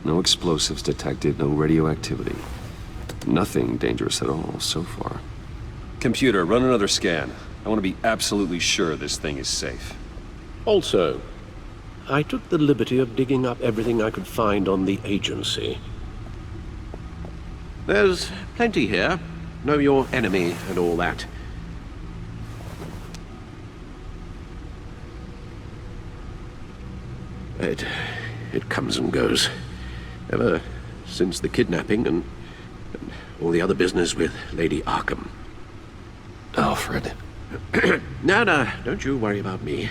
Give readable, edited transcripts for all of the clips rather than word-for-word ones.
No explosives detected, no radioactivity. Nothing dangerous at all so far. Computer, run another scan. I want to be absolutely sure this thing is safe. Also, I took the liberty of digging up everything I could find on the agency. There's plenty here. Know your enemy and all that. It comes and goes. Ever since the kidnapping and all the other business with Lady Arkham. Alfred. No, don't you worry about me.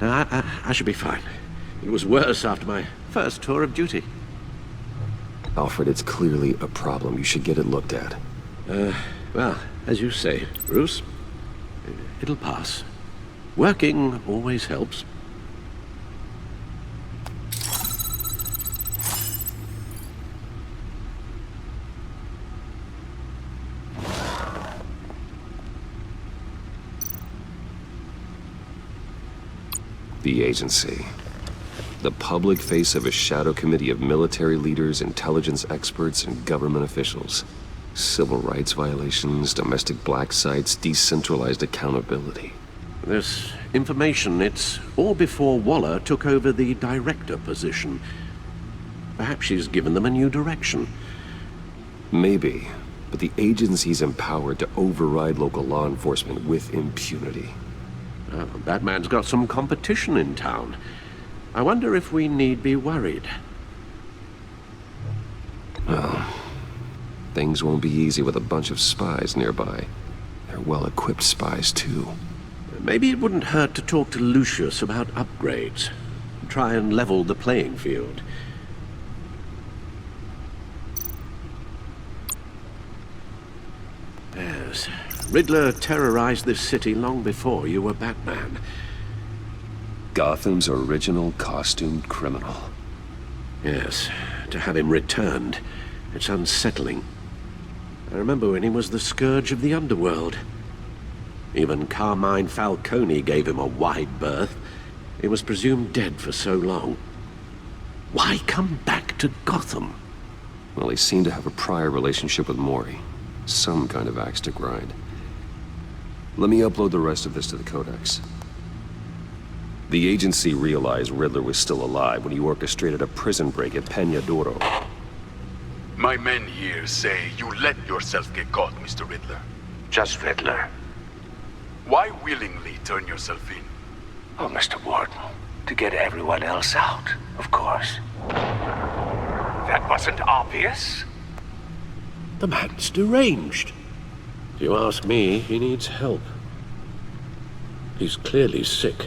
No, I should be fine. It was worse after my first tour of duty. Alfred, it's clearly a problem. You should get it looked at. Well, as you say, Bruce, it'll pass. Working always helps. The agency. The public face of a shadow committee of military leaders, intelligence experts, and government officials. Civil rights violations, domestic black sites, decentralized accountability. This information, it's all before Waller took over the director position. Perhaps she's given them a new direction. Maybe, but the agency's empowered to override local law enforcement with impunity. Batman's got some competition in town. I wonder if we need be worried. Well, things won't be easy with a bunch of spies nearby. They're well-equipped spies, too. Maybe it wouldn't hurt to talk to Lucius about upgrades. Try and level the playing field. Yes. Riddler terrorized this city long before you were Batman. Gotham's original costumed criminal. Yes, to have him returned, it's unsettling. I remember when he was the scourge of the underworld. Even Carmine Falcone gave him a wide berth. He was presumed dead for so long. Why come back to Gotham? Well, he seemed to have a prior relationship with Mori. Some kind of axe to grind. Let me upload the rest of this to the Codex. The agency realized Riddler was still alive when he orchestrated a prison break at Peñadoro. My men here say you let yourself get caught, Mr. Riddler. Just Riddler. Why willingly turn yourself in? Oh, Mr. Warden, to get everyone else out, of course. That wasn't obvious. The man's deranged. If you ask me, he needs help. He's clearly sick.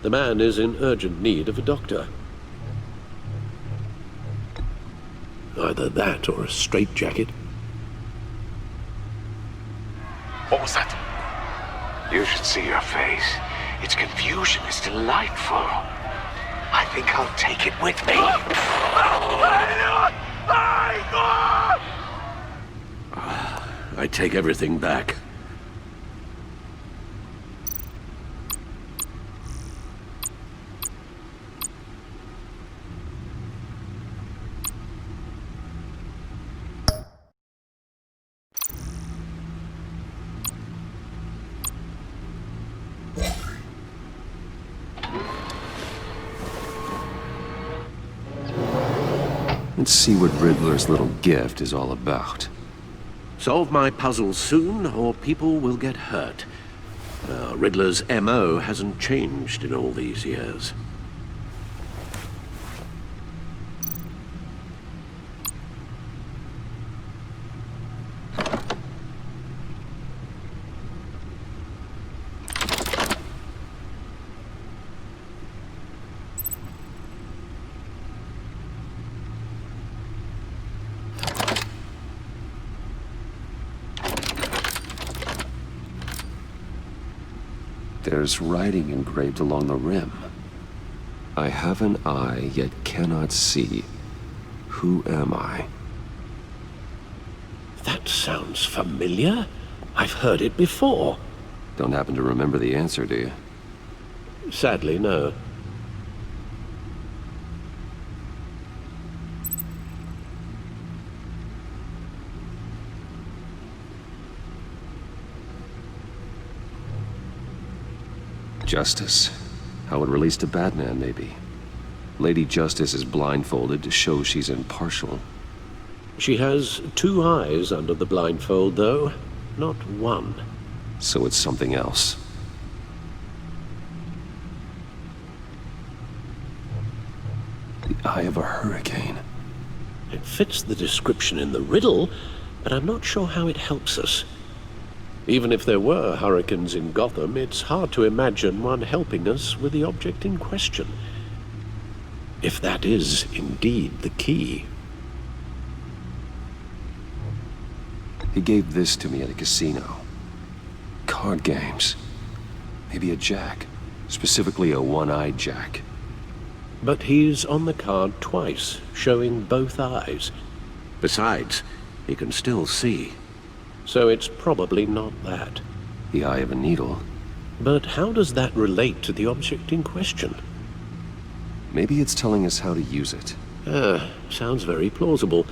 The man is in urgent need of a doctor. Either that or a straitjacket. What was that? You should see your face. Its confusion is delightful. I think I'll take it with me. I take everything back. Let's see what Riddler's little gift is all about. Solve my puzzle soon, or people will get hurt. Riddler's M.O. hasn't changed in all these years. There's writing engraved along the rim. I have an eye, yet cannot see. Who am I? That sounds familiar. I've heard it before. Don't happen to remember the answer, do you? Sadly, no. Justice. How it relates to Batman, maybe. Lady Justice is blindfolded to show she's impartial. She has 2 eyes under the blindfold, though, not 1. So it's something else. The eye of a hurricane. It fits the description in the riddle, but I'm not sure how it helps us. Even if there were hurricanes in Gotham, it's hard to imagine one helping us with the object in question. If that is indeed the key. He gave this to me at a casino. Card games. Maybe a jack. Specifically a one-eyed jack. But he's on the card twice, showing both eyes. Besides, he can still see. So it's probably not that. The eye of a needle. But how does that relate to the object in question? Maybe it's telling us how to use it. Sounds very plausible.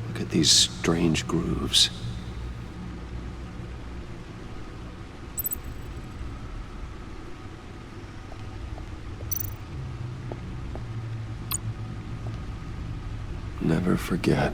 Look at these strange grooves. Never forget.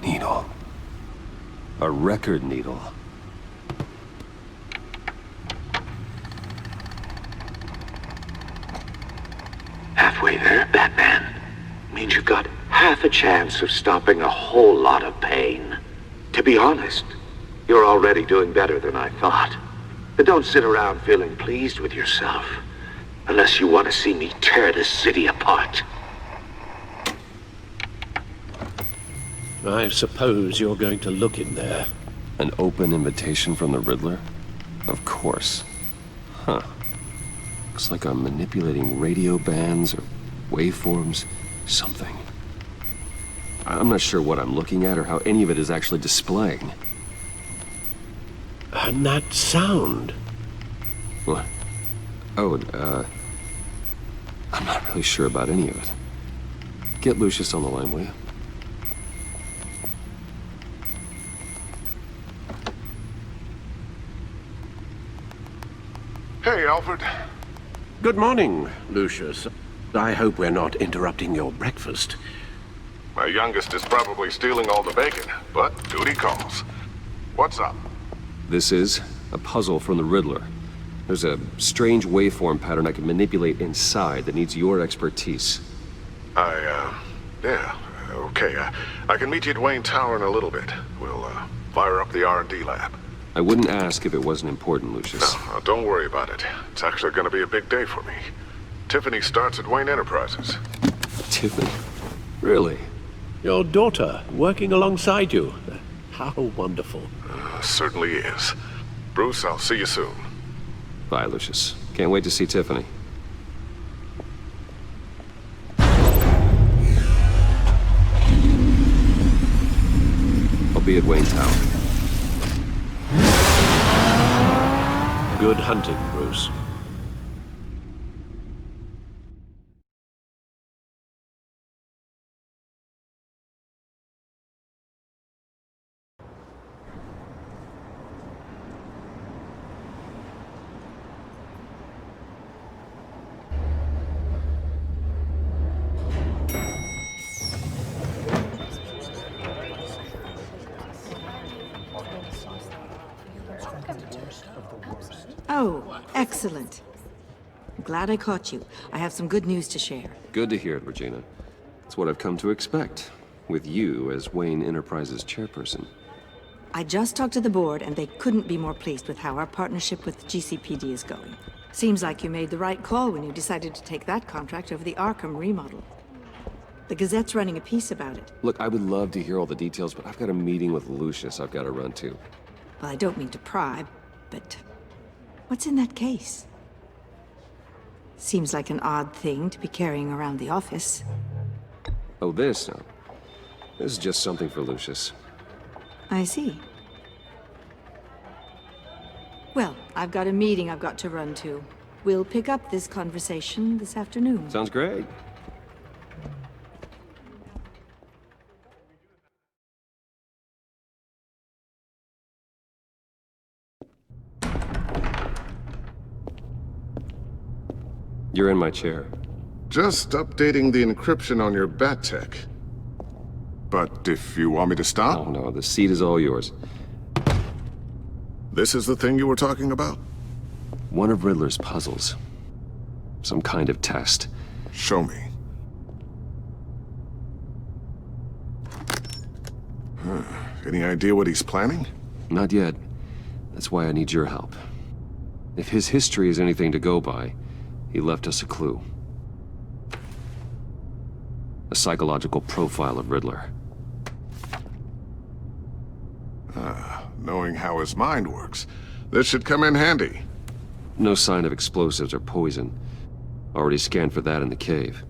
Needle. A record needle. Halfway there, Batman. Means you've got half a chance of stopping a whole lot of pain. To be honest, you're already doing better than I thought. But don't sit around feeling pleased with yourself. Unless you want to see me tear this city apart. I suppose you're going to look in there. An open invitation from the Riddler? Of course. Huh. Looks like I'm manipulating radio bands or waveforms. Something. I'm not sure what I'm looking at or how any of it is actually displaying. And that sound. What? Oh, I'm not really sure about any of it. Get Lucius on the line, will you? Hey, Alfred. Good morning, Lucius. I hope we're not interrupting your breakfast. My youngest is probably stealing all the bacon, but duty calls. What's up? This is a puzzle from the Riddler. There's a strange waveform pattern I can manipulate inside that needs your expertise. Yeah, okay. I can meet you at Wayne Tower in a little bit. We'll, fire up the R&D lab. I wouldn't ask if it wasn't important, Lucius. No, don't worry about it. It's actually gonna be a big day for me. Tiffany starts at Wayne Enterprises. Tiffany? Really? Your daughter, working alongside you. How wonderful. Certainly is. Bruce, I'll see you soon. Bye, Lucius. Can't wait to see Tiffany. I'll be at Wayne Tower. Good hunting, Bruce. Oh, excellent. I'm glad I caught you. I have some good news to share. Good to hear it, Regina. It's what I've come to expect, with you as Wayne Enterprises chairperson. I just talked to the board, and they couldn't be more pleased with how our partnership with GCPD is going. Seems like you made the right call when you decided to take that contract over the Arkham remodel. The Gazette's running a piece about it. Look, I would love to hear all the details, but I've got a meeting with Lucius I've got to run to. Well, I don't mean to pry, but what's in that case? Seems like an odd thing to be carrying around the office. Oh, this? No. This is just something for Lucius. I see. Well, I've got a meeting I've got to run to. We'll pick up this conversation this afternoon. Sounds great. You're in my chair. Just updating the encryption on your bat tech. But if you want me to stop, Oh no, the seat is all yours. this is the thing you were talking about? One of Riddler's puzzles. Some kind of test. Show me. Any idea what he's planning? Not yet. That's why I need your help. If his history is anything to go by, he left us a clue. A psychological profile of Riddler. Knowing how his mind works, this should come in handy. No sign of explosives or poison. Already scanned for that in the cave.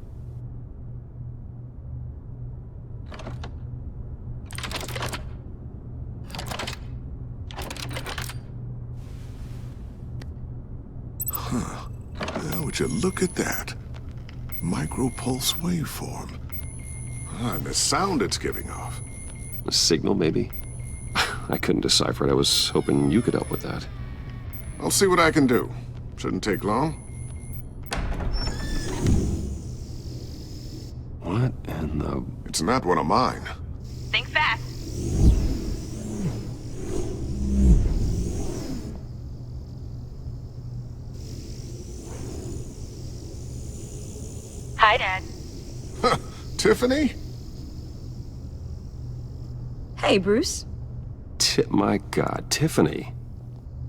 Would you look at that? Micropulse waveform. And the sound it's giving off. A signal, maybe? I couldn't decipher it. I was hoping you could help with that. I'll see what I can do. Shouldn't take long. What in the... It's not one of mine. Think fast. Hi, Dad. Tiffany? Hey, Bruce. My God, Tiffany.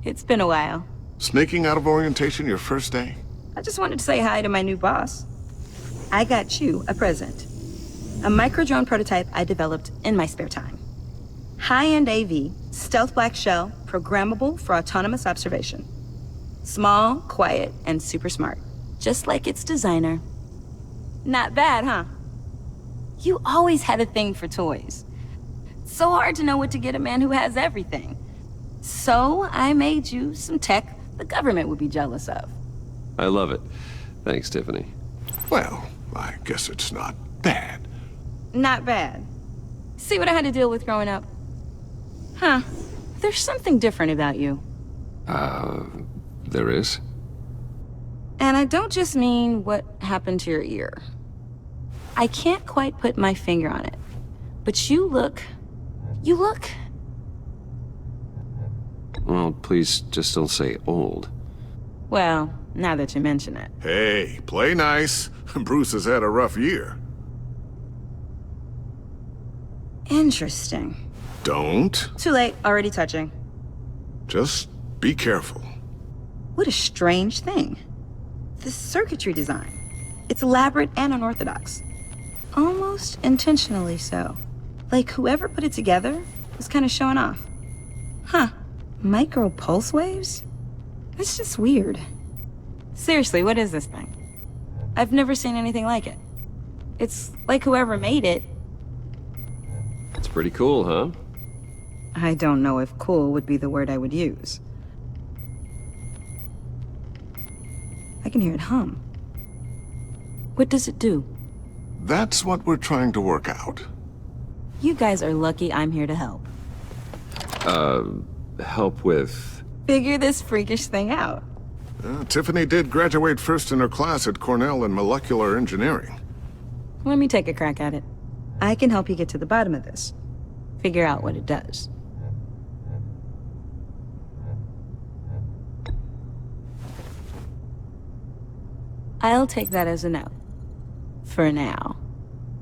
It's been a while. Sneaking out of orientation your first day? I just wanted to say hi to my new boss. I got you a present. A micro-drone prototype I developed in my spare time. High-end AV, stealth black shell, programmable for autonomous observation. Small, quiet, and super smart. Just like its designer. Not bad, huh? You always had a thing for toys. It's so hard to know what to get a man who has everything. So I made you some tech the government would be jealous of. I love it. Thanks, Tiffany. Well, I guess it's not bad. Not bad. See what I had to deal with growing up? Huh. There's something different about you. There is? And I don't just mean what happened to your ear. I can't quite put my finger on it. But you look... Well, please just don't say old. Well, now that you mention it. Hey, play nice. Bruce has had a rough year. Interesting. Don't. Too late, already touching. Just be careful. What a strange thing. The circuitry design. It's elaborate and unorthodox. Almost intentionally so. Like whoever put it together was kind of showing off. Huh. Micro pulse waves? That's just weird. Seriously, what is this thing? I've never seen anything like it. It's like whoever made it. It's pretty cool, huh? I don't know if cool would be the word I would use. I can hear it hum. What does it do? That's what we're trying to work out. You guys are lucky I'm here to help. Help with... Figure this freakish thing out. Tiffany did graduate first in her class at Cornell in molecular engineering. Let me take a crack at it. I can help you get to the bottom of this. Figure out what it does. I'll take that as a no. For now.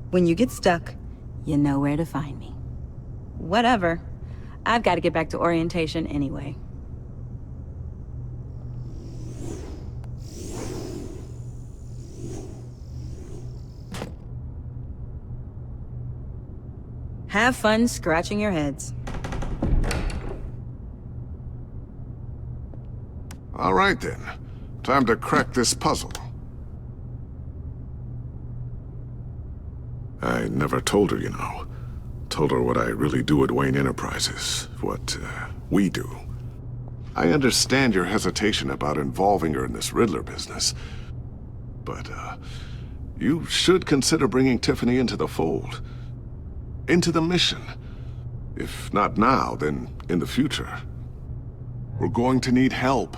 When you get stuck, you know where to find me. Whatever. I've got to get back to orientation anyway. Have fun scratching your heads. All right then. Time to crack this puzzle. I never told her, you know. Told her what I really do at Wayne Enterprises. What, we do. I understand your hesitation about involving her in this Riddler business. But, you should consider bringing Tiffany into the fold. Into the mission. If not now, then in the future. We're going to need help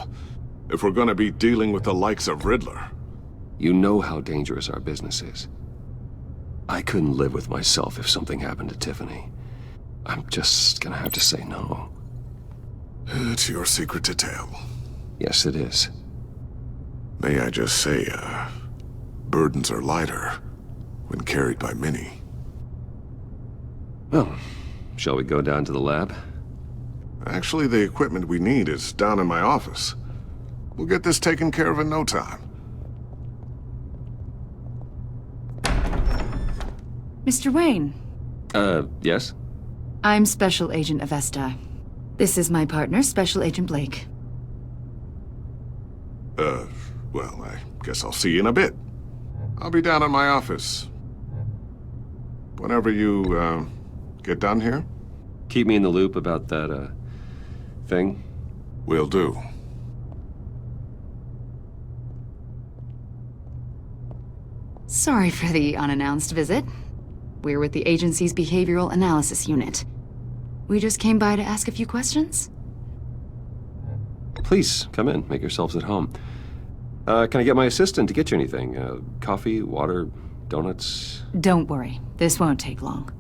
if we're going to be dealing with the likes of Riddler. You know how dangerous our business is. I couldn't live with myself if something happened to Tiffany. I'm just gonna have to say no. It's your secret to tell. Yes, it is. May I just say, burdens are lighter when carried by many. Well, shall we go down to the lab? Actually, the equipment we need is down in my office. We'll get this taken care of in no time. Mr. Wayne. Yes? I'm Special Agent Avesta. This is my partner, Special Agent Blake. Well, I guess I'll see you in a bit. I'll be down in my office. Whenever you, get done here? Keep me in the loop about that, thing? Will do. Sorry for the unannounced visit. We're with the agency's behavioral analysis unit. We just came by to ask a few questions. Please, come in. Make yourselves at home. Can I get my assistant to get you anything? Coffee, water, donuts? Don't worry. This won't take long.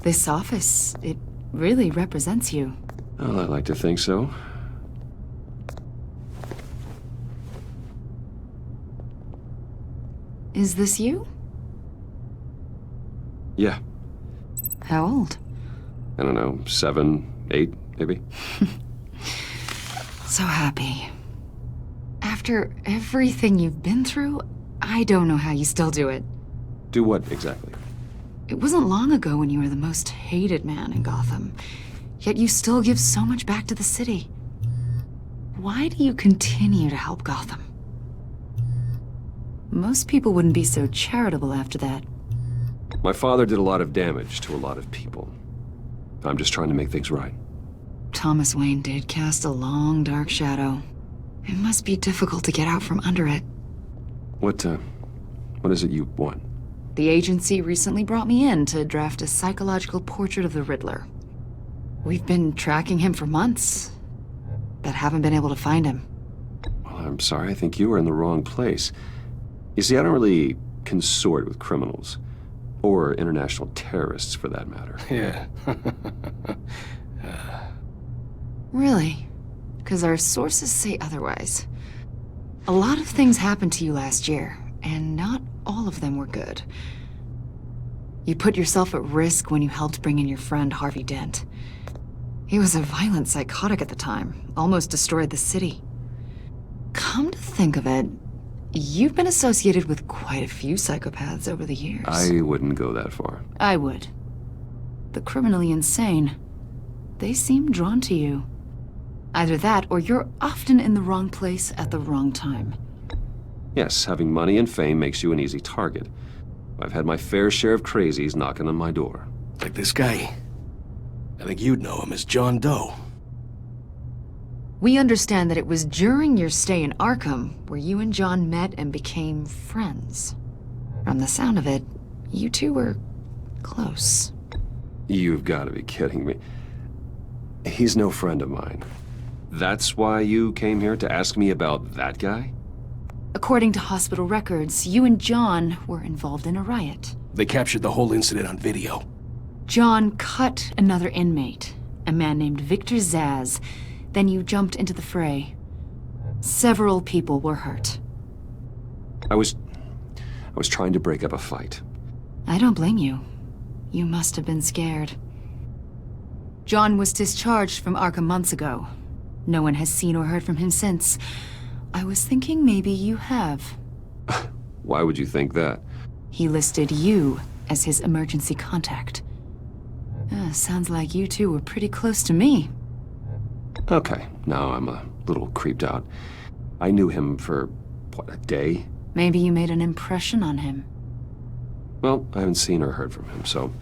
This office, it really represents you. Well, I like to think so. Is this you? Yeah. How old? I don't know, 7, 8, maybe? So happy. After everything you've been through, I don't know how you still do it. Do what, exactly? It wasn't long ago when you were the most hated man in Gotham, yet you still give so much back to the city. Why do you continue to help Gotham? Most people wouldn't be so charitable after that. My father did a lot of damage to a lot of people. I'm just trying to make things right. Thomas Wayne did cast a long, dark shadow. It must be difficult to get out from under it. What is it you want? The agency recently brought me in to draft a psychological portrait of the Riddler. We've been tracking him for months, but haven't been able to find him. Well, I'm sorry, I think you were in the wrong place. You see, I don't really consort with criminals. Or international terrorists, for that matter. Yeah. Really? Because our sources say otherwise. A lot of things happened to you last year, and not all of them were good. You put yourself at risk when you helped bring in your friend Harvey Dent. He was a violent psychotic at the time, almost destroyed the city. Come to think of it, you've been associated with quite a few psychopaths over the years. I wouldn't go that far. I would. The criminally insane, they seem drawn to you. Either that, or you're often in the wrong place at the wrong time. Yes, having money and fame makes you an easy target. I've had my fair share of crazies knocking on my door. Like this guy. I think you'd know him as John Doe. We understand that it was during your stay in Arkham where you and John met and became friends. From the sound of it, you two were close. You've got to be kidding me. He's no friend of mine. That's why you came here to ask me about that guy? According to hospital records, you and John were involved in a riot. They captured the whole incident on video. John cut another inmate, a man named Victor Zsasz. Then you jumped into the fray. Several people were hurt. I was trying to break up a fight. I don't blame you. You must have been scared. John was discharged from Arkham months ago. No one has seen or heard from him since. I was thinking maybe you have. Why would you think that? He listed you as his emergency contact. Sounds like you two were pretty close to me. Okay, now I'm a little creeped out. I knew him for, what, a day? Maybe you made an impression on him. Well, I haven't seen or heard from him, so...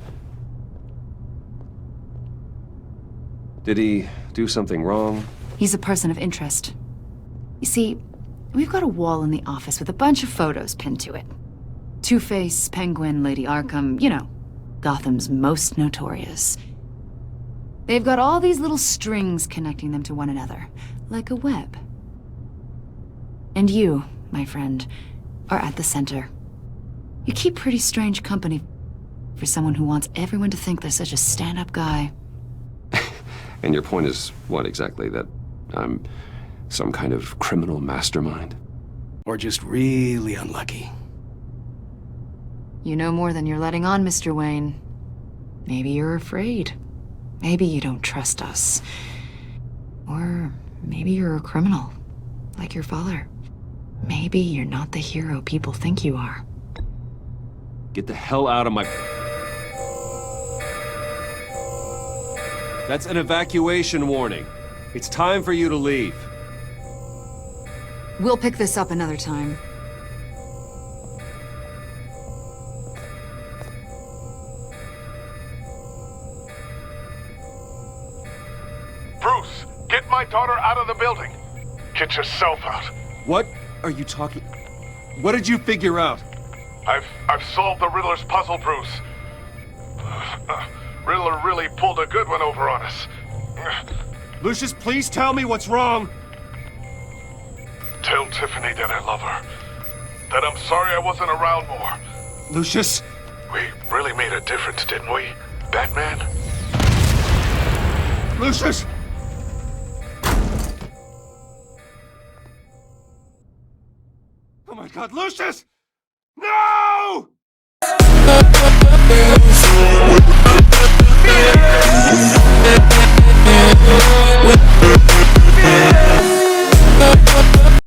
Did he do something wrong? He's a person of interest. You see, we've got a wall in the office with a bunch of photos pinned to it. Two-Face, Penguin, Lady Arkham, you know, Gotham's most notorious. They've got all these little strings connecting them to one another, like a web. And you, my friend, are at the center. You keep pretty strange company for someone who wants everyone to think they're such a stand-up guy. And your point is what exactly? That I'm some kind of criminal mastermind? Or just really unlucky? You know more than you're letting on, Mr. Wayne. Maybe you're afraid. Maybe you don't trust us. Or maybe you're a criminal, like your father. Maybe you're not the hero people think you are. Get the hell out of my... That's an evacuation warning. It's time for you to leave. We'll pick this up another time. Bruce, get my daughter out of the building. Get yourself out. What are you talking... What did you figure out? I've solved the Riddler's puzzle, Bruce. Riddler really pulled a good one over on us. Lucius, please tell me what's wrong. Tell Tiffany that I love her. That I'm sorry I wasn't around more. Lucius? We really made a difference, didn't we, Batman? Lucius! Oh my God, Lucius! No! With